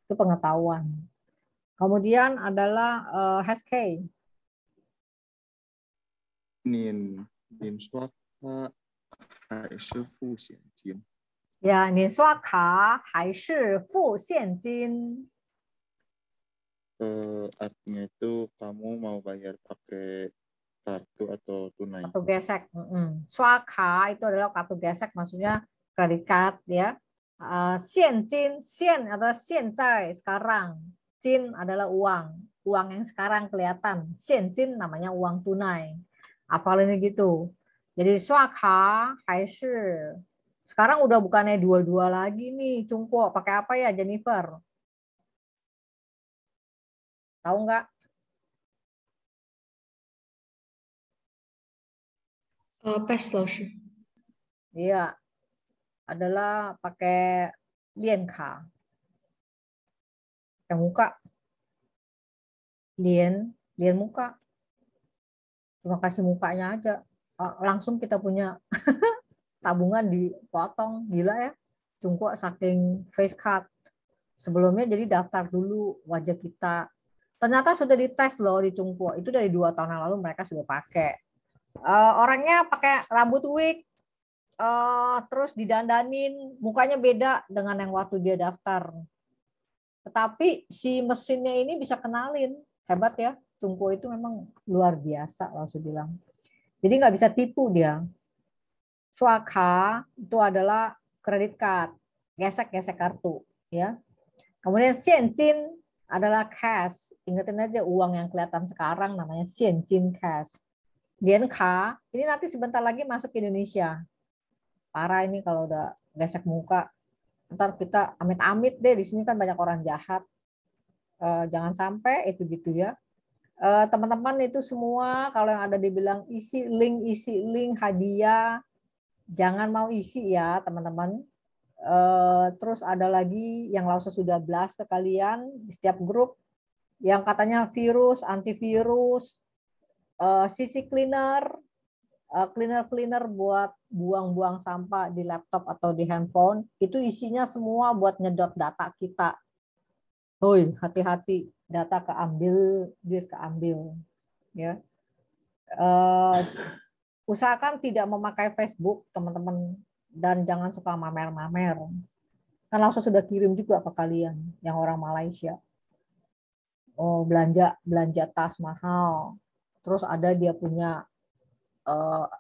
S1: Itu pengetahuan. Kemudian adalah HSK.
S9: 您刷卡还是付现金？
S1: Ya, 您刷卡还是付现金?
S9: Artinya itu kamu mau bayar pakai kartu atau tunai?
S1: Kartu gesek. Swa ka itu adalah kartu gesek, maksudnya credit card ya. Xianjin, xian adalah xianzai, sekarang. Jin adalah uang. Uang yang sekarang kelihatan. Xianjin namanya uang tunai. Apalagi gitu. Jadi swa ka hai shi. Sekarang udah bukannya dua-dua lagi nih, Chungguo. Pakai apa ya, Jennifer? Tahu nggak?
S7: Pas, Laoshi.
S1: Iya, adalah pakai lianka. Pakai muka. Lian muka. Cuma kasih mukanya aja. Langsung kita punya tabungan dipotong. Gila ya. Cungko saking face card. Sebelumnya jadi daftar dulu wajah kita. Ternyata sudah dites loh di Cungko. Itu dari 2 tahun yang lalu mereka sudah pakai. Orangnya pakai rambut wig, terus didandanin, mukanya beda dengan yang waktu dia daftar. Tetapi si mesinnya ini bisa kenalin. Hebat ya. Cungko itu memang luar biasa, langsung bilang. Jadi nggak bisa tipu dia. Suaka itu adalah kredit card, gesek-gesek kartu, ya. Kemudian xianjin adalah cash. Ingetin aja uang yang kelihatan sekarang namanya xianjin cash. Yenka ini nanti sebentar lagi masuk ke Indonesia. Parah ini kalau udah gesek muka. Ntar kita amit-amit deh, di sini kan banyak orang jahat. Jangan sampai itu gitu ya. Teman-teman itu semua kalau yang ada dibilang isi link hadiah, jangan mau isi ya teman-teman. Terus ada lagi yang langsung sudah blast ke kalian di setiap grup yang katanya virus, antivirus, CC cleaner, cleaner buat buang-buang sampah di laptop atau di handphone, itu isinya semua buat nyedot data kita. Hoi, hati-hati, data keambil, duit keambil. Ya. Usahakan tidak memakai Facebook, teman-teman, dan jangan suka mamer-mamer. Kan langsung sudah kirim juga ke kalian yang orang Malaysia. Oh, belanja tas mahal. Terus ada dia punya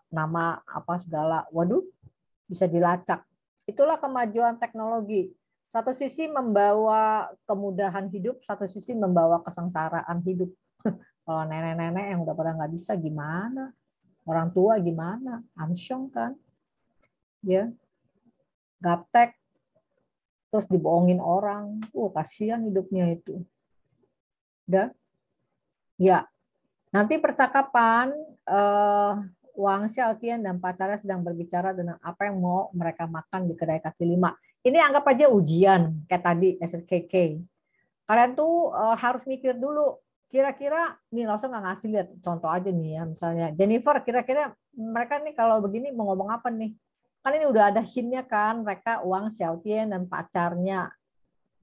S1: nama apa segala. Waduh, bisa dilacak. Itulah kemajuan teknologi. Satu sisi membawa kemudahan hidup, satu sisi membawa kesengsaraan hidup. Kalau nenek-nenek yang udah pada nggak bisa gimana? Orang tua gimana? Ansyong kan? Ya, gaptek, terus dibohongin orang. Kasihan hidupnya itu. Udah? Ya. Nanti percakapan Wang Xiaotian dan pacarnya sedang berbicara dengan apa yang mau mereka makan di kedai kaki lima. Ini anggap aja ujian kayak tadi SSKK. Kalian tuh harus mikir dulu. Kira-kira nih langsung nggak ngasih lihat contoh aja nih ya, misalnya Jennifer, kira-kira mereka nih kalau begini mau ngomong apa nih? Kan ini udah ada hintnya kan, mereka Wang Xiaotian dan pacarnya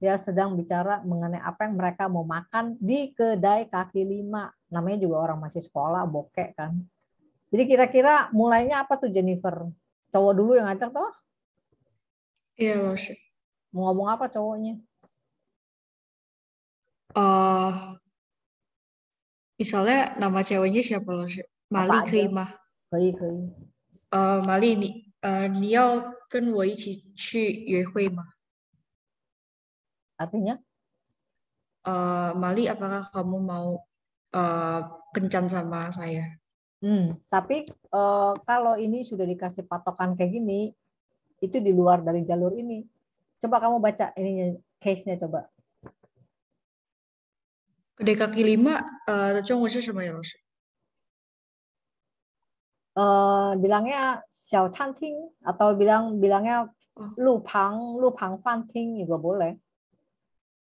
S1: dia sedang bicara mengenai apa yang mereka mau makan di kedai kaki lima. Namanya juga orang masih sekolah, bokek kan. Jadi kira-kira mulainya apa tuh Jennifer? Cowok dulu yang ngajak toh?
S7: Iya, loh.
S1: Mau ngomong apa cowoknya?
S7: Misalnya nama ceweknya siapa loh? Mali可以吗？
S1: 可以可以。
S7: Mali, 你要跟我一起去约会吗？
S1: Artinya?
S7: Mali, apakah kamu mau kencan sama saya?
S1: Tapi kalau ini sudah dikasih patokan kayak gini, itu di luar dari jalur ini. Coba kamu baca ininya, case-nya coba.
S7: Kedai kaki lima, 中文是什么呀，老师？
S1: bilangnya xiao canting atau bilangnya lupang fanting juga boleh.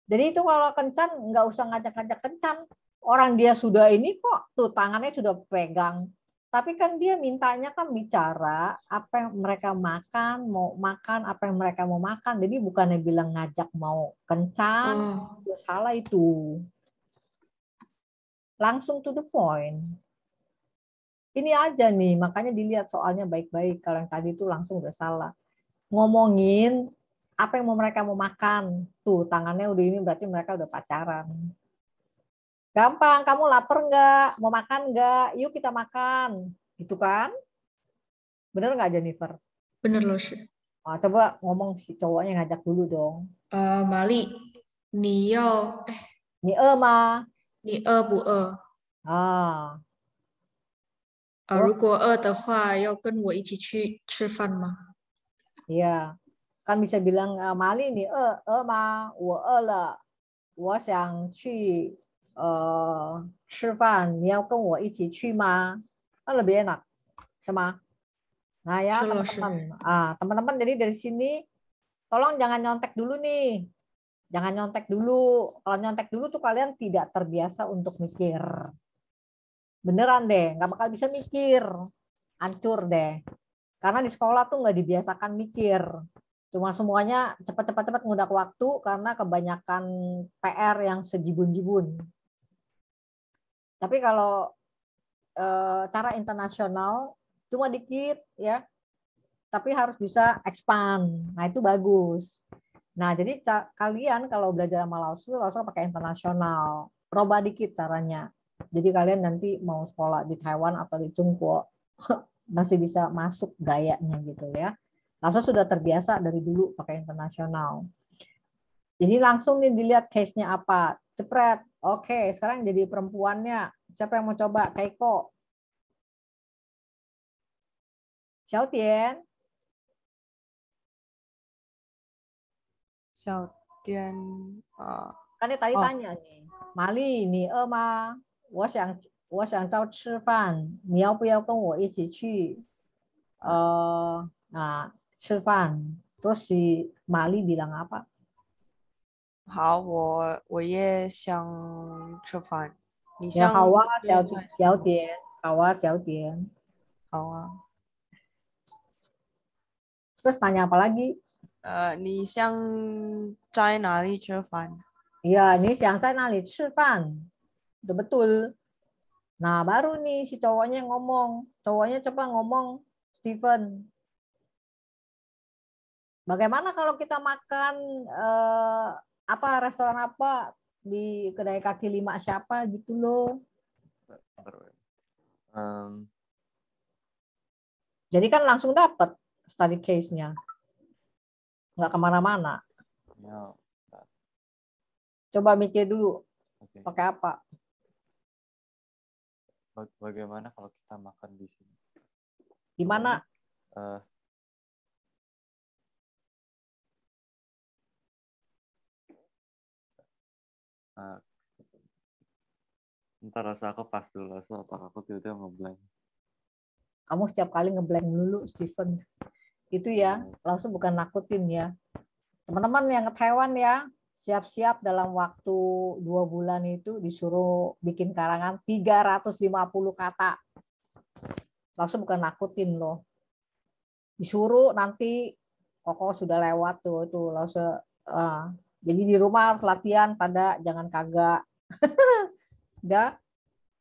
S1: Jadi itu kalau kencan nggak usah ngajak-ngajak kencan. Orang dia sudah ini kok, tuh tangannya sudah pegang. Tapi kan dia mintanya kan bicara apa yang mereka makan, mau makan apa yang mereka mau makan. Jadi bukannya bilang ngajak mau kencan, salah itu. Langsung to the point. Ini aja nih, makanya dilihat soalnya baik-baik. Kalau yang tadi itu langsung udah salah. Ngomongin apa yang mereka mau makan. Tuh, tangannya udah ini berarti mereka udah pacaran. Gampang, kamu lapar nggak? Mau makan nggak? Yuk kita makan. Gitu kan? Bener nggak Jennifer?
S7: Bener loh.
S1: Coba ngomong si cowoknya ngajak dulu dong.
S7: Mali, 你要
S1: 你饿吗？
S7: 你饿不饿？如果饿的话，要跟我一起去吃饭吗？
S1: Iya, kan bisa bilang Mali nih, ma, 我饿了，我想去吃饭，你要跟我一起去吗？ Kan lebih enak, sama. Nah ya teman-teman, teman-teman jadi dari sini, tolong jangan nyontek dulu nih, jangan nyontek dulu. Kalau nyontek dulu tuh kalian tidak terbiasa untuk mikir. Beneran deh, nggak bakal bisa mikir, hancur deh. Karena di sekolah tuh nggak dibiasakan mikir, Cuma semuanya cepat ngudak waktu karena kebanyakan PR yang sejibun-jibun. Tapi kalau cara internasional cuma dikit ya, tapi harus bisa expand. Nah itu bagus. Nah jadi kalian kalau belajar sama Laosu pakai internasional. Coba dikit caranya. Jadi kalian nanti mau sekolah di Taiwan atau di Chungguo masih bisa masuk gayanya gitu ya. Laosu sudah terbiasa dari dulu pakai internasional. Jadi langsung nih dilihat case-nya apa. Cepret. Oke, sekarang jadi perempuannya. Siapa yang mau coba? Keiko. Xiao Tian.
S11: Xiao Tian.
S1: Kan dia tadi tanya nih. Mali, 你饿吗？我想找吃饭，你要不要跟我一起去吃饭？ Terus si Mali bilang apa?
S11: 好，我也想吃饭。你
S1: Ya
S11: 想
S1: 好啊，
S11: 现在什么？
S1: 小点，好啊，小点。
S11: 好啊。
S1: Terus tanya apa lagi?
S11: 你想在哪里吃饭？
S1: Iya, ini siang saya nali Cifan. Betul. Nah, baru nih si cowoknya ngomong. Cowoknya coba ngomong, Steven. Bagaimana kalau kita makan restoran apa di kedai kaki lima siapa gitu loh. Jadi kan langsung dapat study case-nya. Nggak kemana-mana.
S6: Ya.
S1: Coba mikir dulu. Okay. Pakai apa?
S6: Bagaimana kalau kita makan di sini?
S1: Di mana?
S6: Ntar rasa aku pas dulu, so otak aku tiba-tiba ngeblank.
S1: Kamu setiap kali ngeblank dulu, Steven. Itu ya, langsung bukan nakutin ya. Teman-teman yang ke Taiwan ya, siap-siap dalam waktu 2 bulan itu disuruh bikin karangan 350 kata. Langsung bukan nakutin loh. Disuruh nanti Koko sudah lewat tuh itu langsung. Jadi di rumah harus latihan pada jangan kagak. Udah,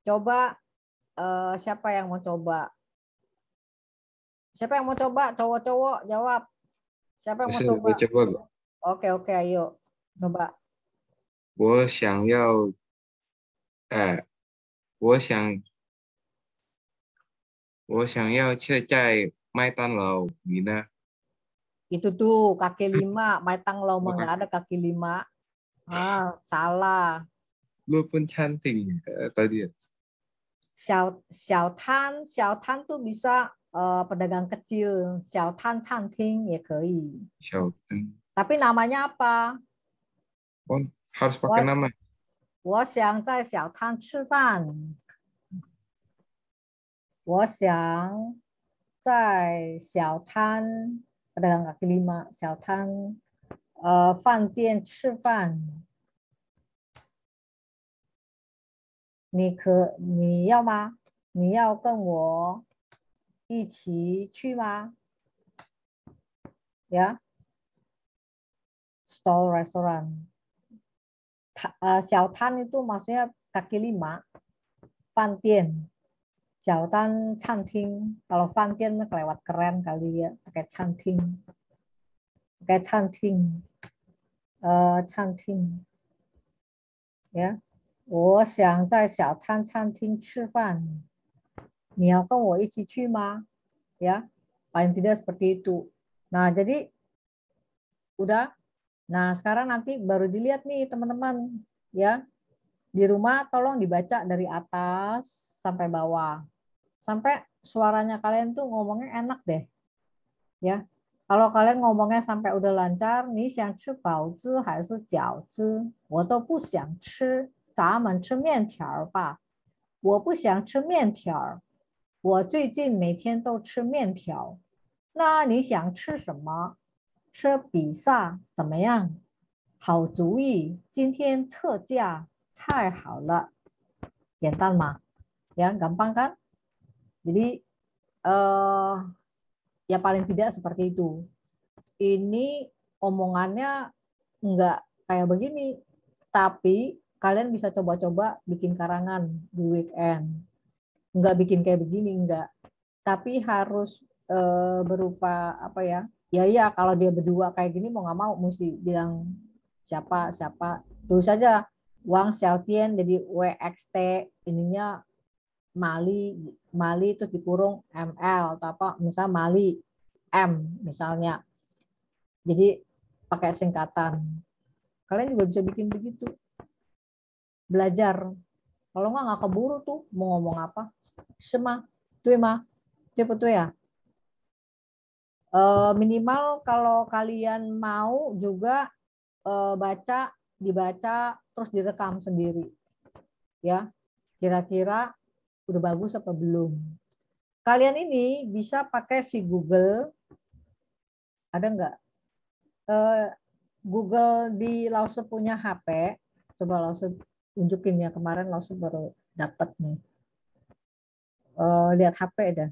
S1: coba siapa yang mau coba? Siapa yang mau coba? Cowok-cowok jawab. Siapa yang mau coba? Oke, ayo. Coba.
S9: 我想要吃在麦当劳，你呢？
S1: Itu tuh kaki 5, Maitang Lau nggak ada kaki 5. Salah.
S9: Lu pun cantik tadi.
S1: Xiao Tan tuh bisa pedagang kecil. Xiao Tan Canting ya kei. Tapi namanya apa?
S9: Oh, harus pakai nama.
S1: 我想在小摊吃饭。我想在小摊 pedagang kaki 5 小摊饭店吃饭。你要吗？你要跟我一起去吗？ Ya, stall restoran. 小摊 itu maksudnya kaki 5. 饭店 小摊 canting. Kalau 饭店kelewat keren kali ya, pakai canting. Pakai canting. Canting. Ya. 我想在小摊餐厅吃饭。你要跟我一起去吗？ Ya, paling tidak seperti itu. Nah, jadi udah. Nah, sekarang nanti baru dilihat nih teman-teman ya. Di rumah tolong dibaca dari atas sampai bawah. Sampai suaranya kalian tuh ngomongnya enak deh. Ya. Kalau kalian ngomongnya sampai udah lancar, 你想吃包子还是饺子？我都不想吃，咱们吃面条吧。我不想吃面条，我最近每天都吃面条。那你想吃什么？吃比萨怎么样？好主意，今天特价，太好了。简单吗？ Ya, gampang kan? Jadi ya paling tidak seperti itu. ini omongannya nggak kayak begini, tapi kalian bisa coba-coba bikin karangan di weekend. Nggak bikin kayak begini, enggak. Tapi harus berupa apa ya? Ya kalau dia berdua kayak gini mau nggak mau mesti bilang siapa. Tulis saja Wang Xiaotian jadi WXT ininya Mali itu dikurung ML atau apa misalnya Mali M misalnya. Jadi pakai singkatan. Kalian juga bisa bikin begitu. Belajar. Kalau nggak keburu tuh mau ngomong apa. Cepet tuh ya. Minimal kalau kalian mau juga dibaca terus direkam sendiri. Ya. Kira-kira udah bagus apa belum? Kalian ini bisa pakai si Google. Ada nggak? Google di Lause punya HP. Coba Lause tunjukin ya. Kemarin Lause baru dapat nih. Lihat HP dah.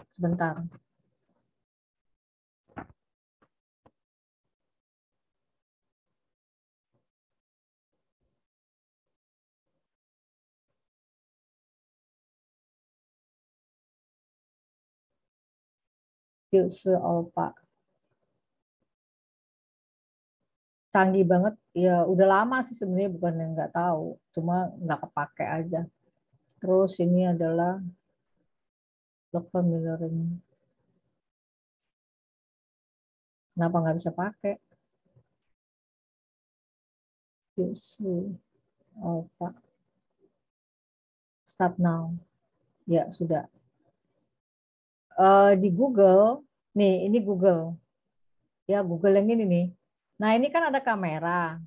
S1: Sebentar. Opa. Canggih banget. Ya udah lama sih sebenarnya bukan yang nggak tahu. Cuma nggak kepake aja. Terus ini adalah log familiaring. Kenapa nggak bisa pakai? Opa. Start now. Ya sudah. Di Google, nih ini Google. Ya Google yang ini nih. Nah ini kan ada kamera.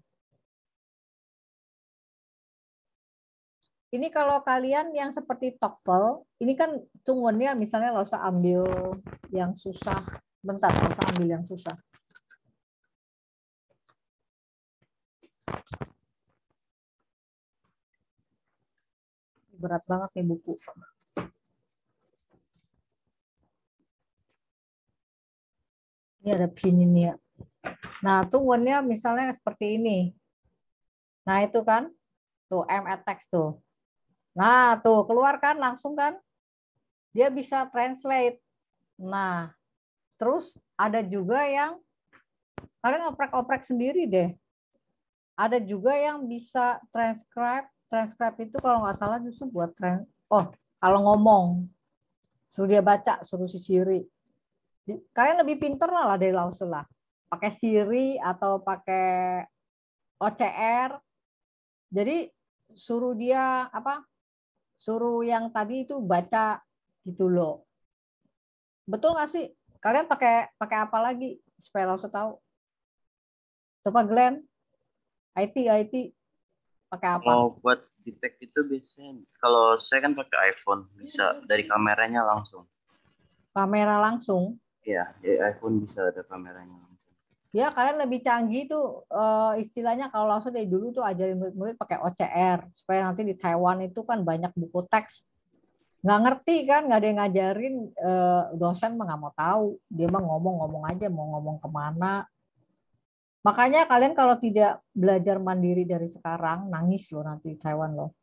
S1: Ini kalau kalian yang seperti TOEFL, ini kan cungunnya misalnya nggak usah ambil yang susah. Bentar, nggak usah ambil yang susah. Berat banget nih buku. Ini ada pin ini ya. Nah, tungguannya misalnya seperti ini. Nah, itu kan. Tuh, M@text tuh. Nah, tuh, keluar kan langsung kan. Dia bisa translate. Nah, terus ada juga yang kalian oprek-oprek sendiri deh. Ada juga yang bisa transcribe. Transcribe itu kalau nggak salah justru buat kalau ngomong. Suruh dia baca, suruh si Siri. Kalian lebih pinter lah dari Lause lah. Pakai Siri atau pakai OCR. Jadi suruh dia suruh yang tadi itu baca gitu loh. Betul nggak sih? Kalian pakai apa lagi supaya Lause tahu? Coba Glenn. IT pakai apa?
S12: Kalau buat detect itu biasanya kalau saya kan pakai iPhone bisa dari kameranya langsung.
S1: Kamera langsung?
S12: Iya, di iPhone bisa ada kameranya langsung.
S1: Ya, kalian lebih canggih tuh istilahnya kalau Lause dari dulu tuh ajarin murid-murid pakai OCR supaya nanti di Taiwan itu kan banyak buku teks. Nggak ngerti kan, nggak ada yang ngajarin, dosen mah nggak mau tahu. Dia mah ngomong-ngomong aja mau ngomong kemana. Makanya kalian kalau tidak belajar mandiri dari sekarang, nangis loh nanti di Taiwan loh.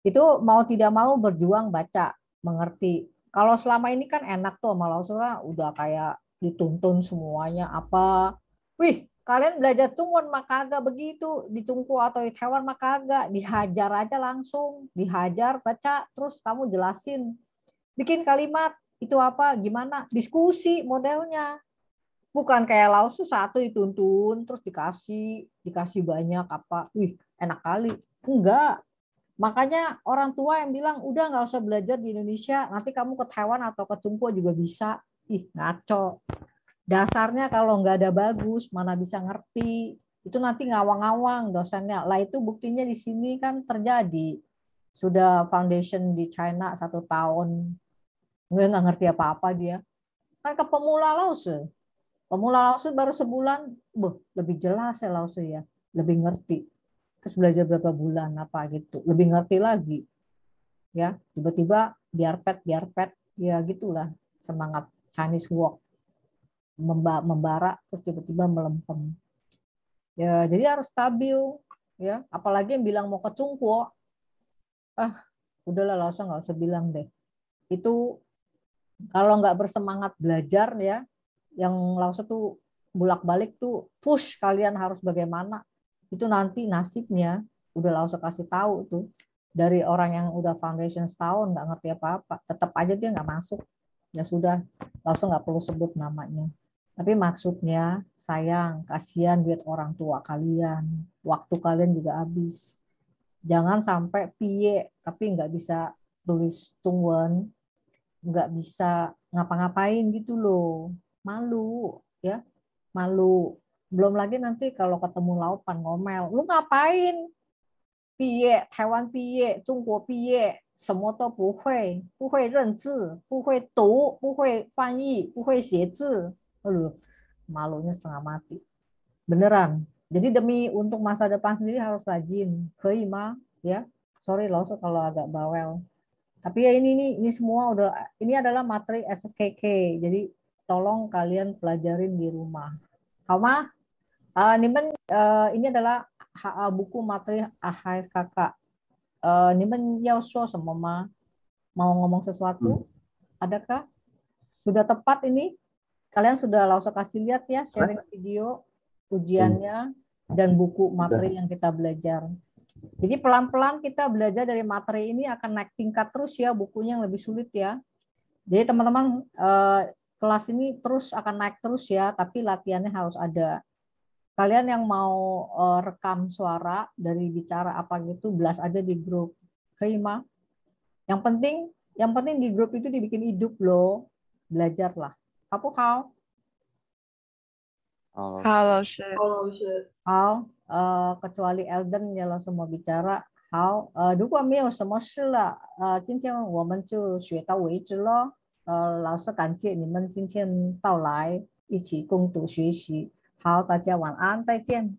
S1: Itu mau tidak mau berjuang baca, mengerti. Kalau selama ini kan enak tuh sama Lause udah kayak dituntun semuanya apa. Wih, kalian belajar Cungwon mah kagak begitu. Di Cungku atau di Taiwan mah kagak. Dihajar aja langsung. Dihajar, baca, terus kamu jelasin. Bikin kalimat, itu apa, gimana. Diskusi modelnya. Bukan kayak Lause satu dituntun, terus dikasih banyak apa. Wih, enak kali. Enggak. Makanya orang tua yang bilang, udah nggak usah belajar di Indonesia, nanti kamu ke Taiwan atau ke Cungpo juga bisa. Ih, ngaco. Dasarnya kalau nggak ada bagus, mana bisa ngerti. Itu nanti ngawang-ngawang dosennya. Lah itu buktinya di sini kan terjadi. Sudah foundation di China 1 tahun. Nggak ngerti apa-apa dia. Kan ke pemula Lause. Pemula Lause baru sebulan, lebih jelas ya Lause ya. Lebih ngerti. Terus belajar berapa bulan apa gitu, lebih ngerti lagi ya. Tiba-tiba biar pet ya gitulah semangat Chinese walk membara terus tiba-tiba melempem. Ya, jadi harus stabil ya. Apalagi yang bilang mau ke Cungkuo. Udahlah langsung nggak usah bilang deh. Itu kalau nggak bersemangat belajar ya, yang langsung tuh bolak-balik tuh push kalian harus bagaimana. Itu nanti nasibnya udah langsung kasih tahu tuh. Dari orang yang udah foundation setahun nggak ngerti apa-apa, tetap aja dia nggak masuk. Ya sudah, langsung nggak perlu sebut namanya. Tapi maksudnya sayang, kasihan duit orang tua kalian, waktu kalian juga habis. Jangan sampai piye tapi nggak bisa tulis tungguan, nggak bisa ngapa-ngapain gitu loh. Malu ya, malu. Belum lagi nanti kalau ketemu laupan ngomel, lu ngapain? Piye, Taiwan piye, Jungguo piye, 什么都不会，不会认字，不会读，不会翻译，不会写字. Aduh, malunya setengah mati. Beneran. Jadi demi untuk masa depan sendiri harus rajin. Kei mah, ya. Sorry loh kalau agak bawel. Tapi ya ini semua udah, ini adalah materi SSKK. Jadi tolong kalian pelajarin di rumah. Hama, ini adalah buku materi HSKK. Nimen yao shuo semo ma? Mau ngomong sesuatu? Adakah? Sudah tepat ini? Kalian sudah langsung kasih lihat ya sharing video ujiannya dan buku materi yang kita belajar. Jadi pelan-pelan kita belajar dari materi ini akan naik tingkat terus ya, bukunya yang lebih sulit ya. Jadi teman-teman kelas ini terus akan naik terus ya, tapi latihannya harus ada. Kalian yang mau rekam suara dari bicara apa gitu, blast aja di grup. Keima. Yang penting di grup itu dibikin hidup loh. Belajarlah. Apa kau?
S5: Halo,
S1: kecuali Elden ya langsung mau bicara. 好，如果没有什么事了，今天我们就学到为止咯。老师感谢你们今天到来，一起共读学习。好，大家晚安，再见。